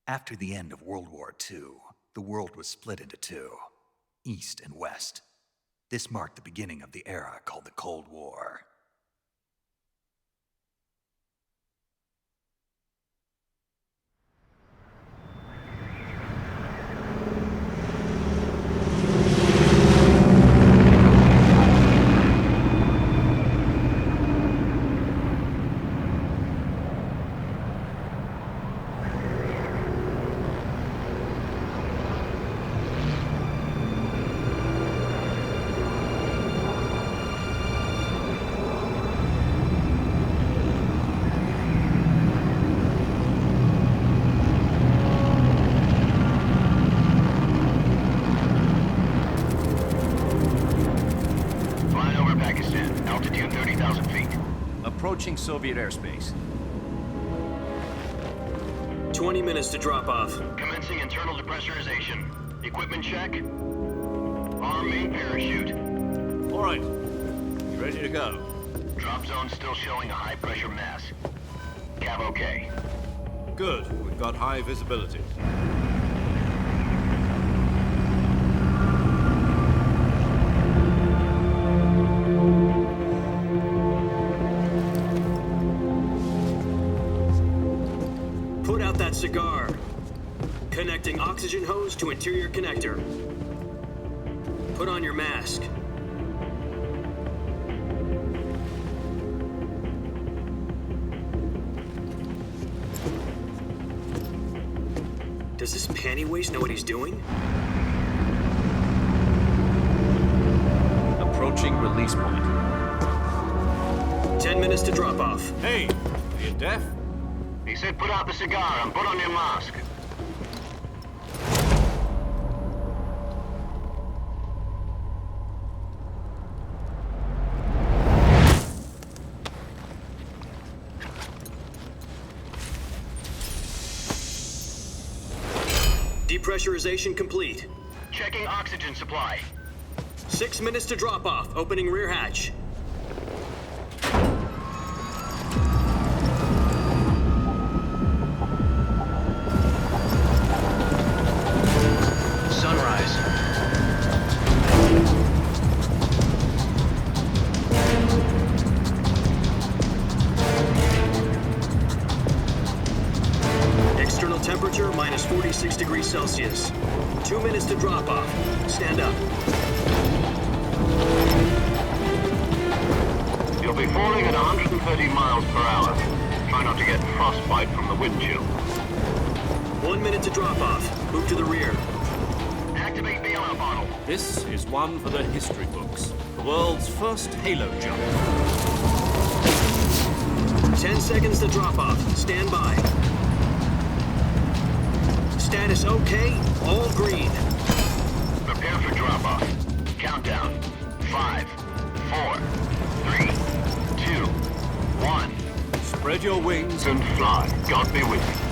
After the end of World War II, the world was split into two, East and West. This marked the beginning of the era called the Cold War. Approaching Soviet airspace. 20 minutes to drop off. Commencing internal depressurization. Equipment check. Arm main parachute. All right. You ready to go? Drop zone still showing a high pressure mass. Cav okay. Good. We've got high visibility. Put out that cigar. Connecting oxygen hose to interior connector. Put on your mask. Does this panty waste know what he's doing? Approaching release point. 10 minutes to drop off. Hey, are you deaf? He said put out the cigar and put on your mask. Depressurization complete. Checking oxygen supply. 6 minutes to drop off. Opening rear hatch. Sunrise. External temperature minus 46 degrees Celsius. 2 minutes to drop off. Stand up. You'll be falling at 130 miles per hour. Try not to get frostbite from the wind chill. 1 minute to drop off. Move to the rear. Activate bailout bottle. This is one for the history books. The world's first Halo jump. 10 seconds to drop off. Stand by. Status okay. All green. Prepare for drop off. Countdown. 5, 4, 3, 2, 1. Spread your wings And fly. God be with you.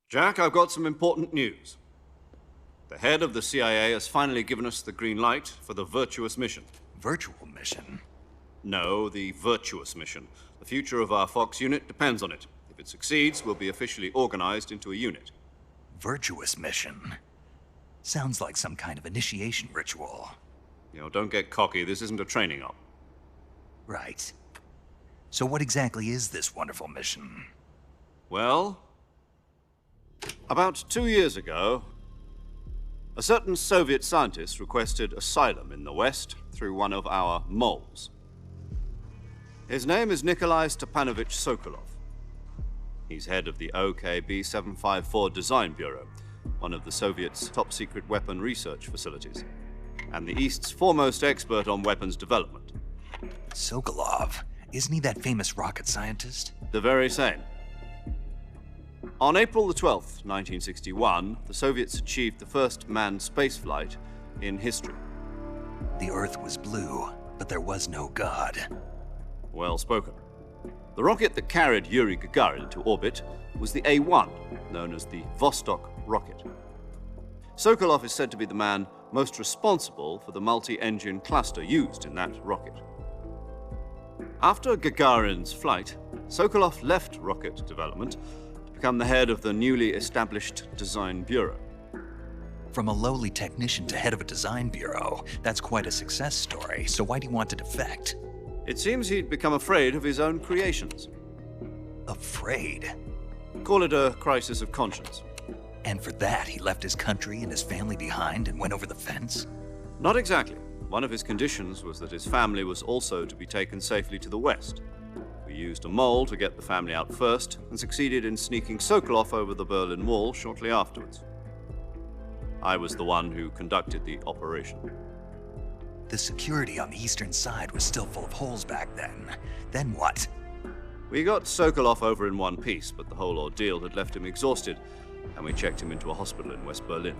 Jack, I've got some important news. The head of the CIA has finally given us the green light for the virtuous mission. Virtual mission? No, the virtuous mission. The future of our Fox unit depends on it. If it succeeds, we'll be officially organized into a unit. Virtuous mission? Sounds like some kind of initiation ritual. You know, don't get cocky. This isn't a training op. Right. So what exactly is this wonderful mission? Well, about 2 years ago, a certain Soviet scientist requested asylum in the West through one of our moles. His name is Nikolai Stepanovich Sokolov. He's head of the OKB-754 Design Bureau, one of the Soviets' top-secret weapon research facilities, and the East's foremost expert on weapons development. Sokolov? Isn't he that famous rocket scientist? The very same. On April the 12th, 1961, the Soviets achieved the first manned spaceflight in history. The Earth was blue, but there was no God. Well spoken. The rocket that carried Yuri Gagarin into orbit was the A-1, known as the Vostok rocket. Sokolov is said to be the man most responsible for the multi-engine cluster used in that rocket. After Gagarin's flight, Sokolov left rocket development to become the head of the newly established Design Bureau. From a lowly technician to head of a design bureau, that's quite a success story, so why'd he want to defect? It seems he'd become afraid of his own creations. Afraid? Call it a crisis of conscience. And for that, he left his country and his family behind and went over the fence? Not exactly. One of his conditions was that his family was also to be taken safely to the west. We used a mole to get the family out first and succeeded in sneaking Sokolov over the Berlin Wall shortly afterwards. I was the one who conducted the operation. The security on the eastern side was still full of holes back then. Then what? We got Sokolov over in one piece, but the whole ordeal had left him exhausted, and we checked him into a hospital in West Berlin.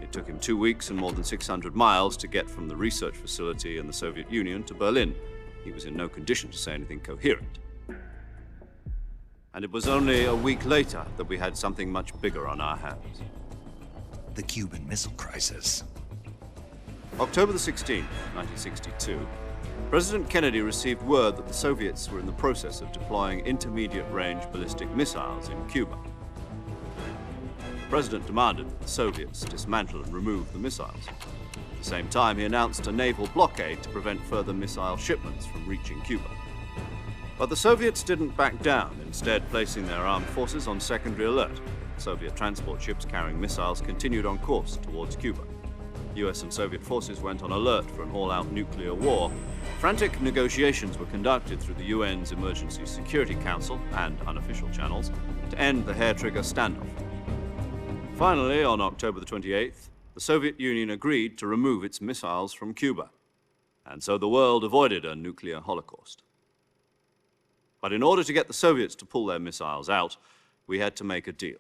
It took him 2 weeks and more than 600 miles to get from the research facility in the Soviet Union to Berlin. He was in no condition to say anything coherent. And it was only a week later that we had something much bigger on our hands. The Cuban Missile Crisis. October the 16th, 1962, President Kennedy received word that the Soviets were in the process of deploying intermediate-range ballistic missiles in Cuba. The President demanded that the Soviets dismantle and remove the missiles. At the same time, he announced a naval blockade to prevent further missile shipments from reaching Cuba. But the Soviets didn't back down, instead placing their armed forces on secondary alert. Soviet transport ships carrying missiles continued on course towards Cuba. US and Soviet forces went on alert for an all-out nuclear war. Frantic negotiations were conducted through the UN's Emergency Security Council and unofficial channels to end the hair-trigger standoff. Finally, on October the 28th, the Soviet Union agreed to remove its missiles from Cuba, and so the world avoided a nuclear holocaust. But in order to get the Soviets to pull their missiles out, we had to make a deal.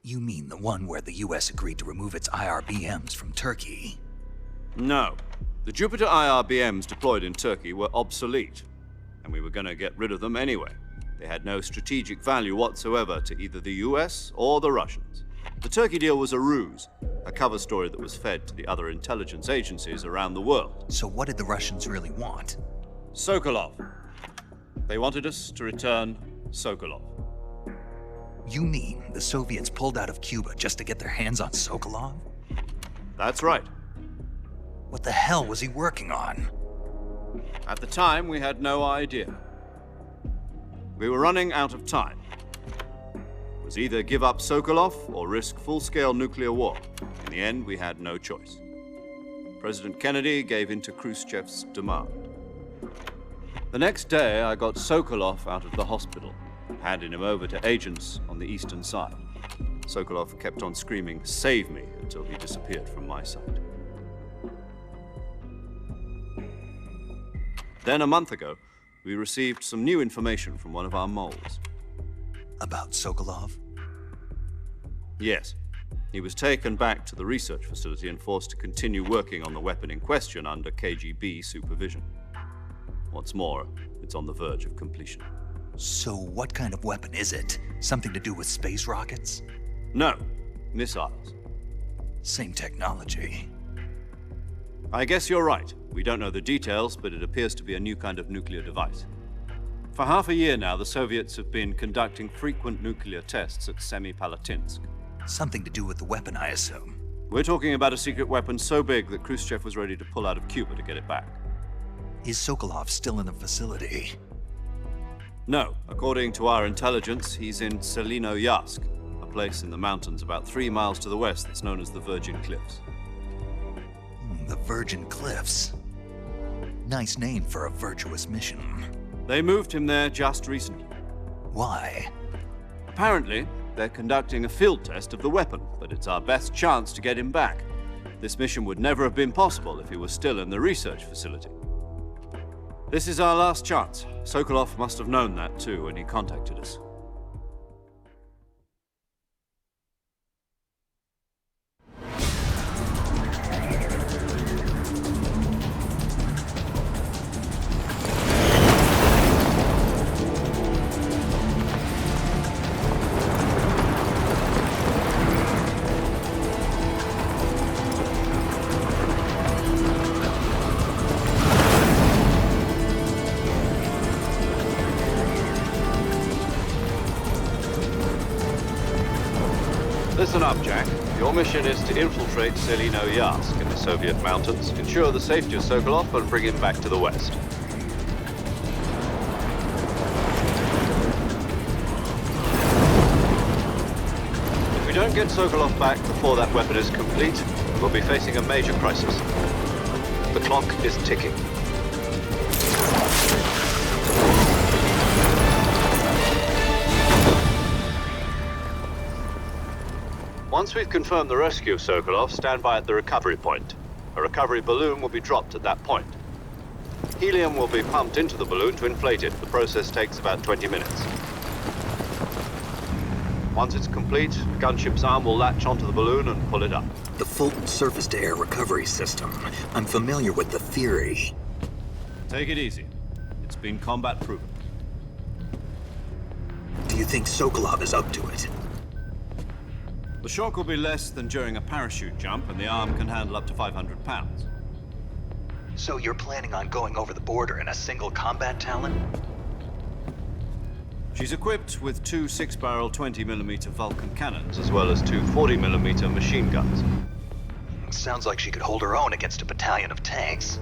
You mean the one where the US agreed to remove its IRBMs from Turkey? No. The Jupiter IRBMs deployed in Turkey were obsolete, and we were going to get rid of them anyway. They had no strategic value whatsoever to either the US or the Russians. The Turkey deal was a ruse, a cover story that was fed to the other intelligence agencies around the world. So what did the Russians really want? Sokolov. They wanted us to return Sokolov. You mean the Soviets pulled out of Cuba just to get their hands on Sokolov? That's right. What the hell was he working on? At the time, we had no idea. We were running out of time. It was either give up Sokolov or risk full-scale nuclear war. In the end, we had no choice. President Kennedy gave in to Khrushchev's demand. The next day, I got Sokolov out of the hospital, handing him over to agents on the eastern side. Sokolov kept on screaming, "Save me," until he disappeared from my sight. Then, a month ago, we received some new information from one of our moles. About Sokolov? Yes. He was taken back to the research facility and forced to continue working on the weapon in question under KGB supervision. What's more, it's on the verge of completion. So what kind of weapon is it? Something to do with space rockets? No, missiles. Same technology. I guess you're right. We don't know the details, but it appears to be a new kind of nuclear device. For half a year now, the Soviets have been conducting frequent nuclear tests at Semipalatinsk. Something to do with the weapon, I assume. We're talking about a secret weapon so big that Khrushchev was ready to pull out of Cuba to get it back. Is Sokolov still in the facility? No. According to our intelligence, he's in Selinoyarsk, a place in the mountains about 3 miles to the west that's known as the Virgin Cliffs. The Virgin Cliffs. Nice name for a virtuous mission. They moved him there just recently. Why? Apparently, they're conducting a field test of the weapon, but it's our best chance to get him back. This mission would never have been possible if he was still in the research facility. This is our last chance. Sokolov must have known that too when he contacted us. mission is to infiltrate Selino-Yarsk in the Soviet mountains, ensure the safety of Sokolov, and bring him back to the West. If we don't get Sokolov back before that weapon is complete, we'll be facing a major crisis. The clock is ticking. Once we've confirmed the rescue of Sokolov, stand by at the recovery point. A recovery balloon will be dropped at that point. Helium will be pumped into the balloon to inflate it. The process takes about 20 minutes. Once it's complete, the gunship's arm will latch onto the balloon and pull it up. The Fulton surface-to-air recovery system. I'm familiar with the theory. Take it easy. It's been combat proven. Do you think Sokolov is up to it? The shock will be less than during a parachute jump, and the arm can handle up to 500 pounds. So you're planning on going over the border in a single combat Talon? She's equipped with two 6-barrel 20mm Vulcan cannons, as well as two 40mm machine guns. Sounds like she could hold her own against a battalion of tanks.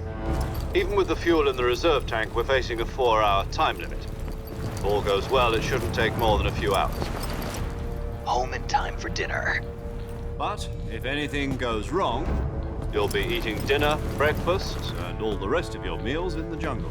Even with the fuel in the reserve tank, we're facing a 4-hour time limit. If all goes well, it shouldn't take more than a few hours. Home in time for dinner. But if anything goes wrong, you'll be eating dinner, breakfast, and all the rest of your meals in the jungle.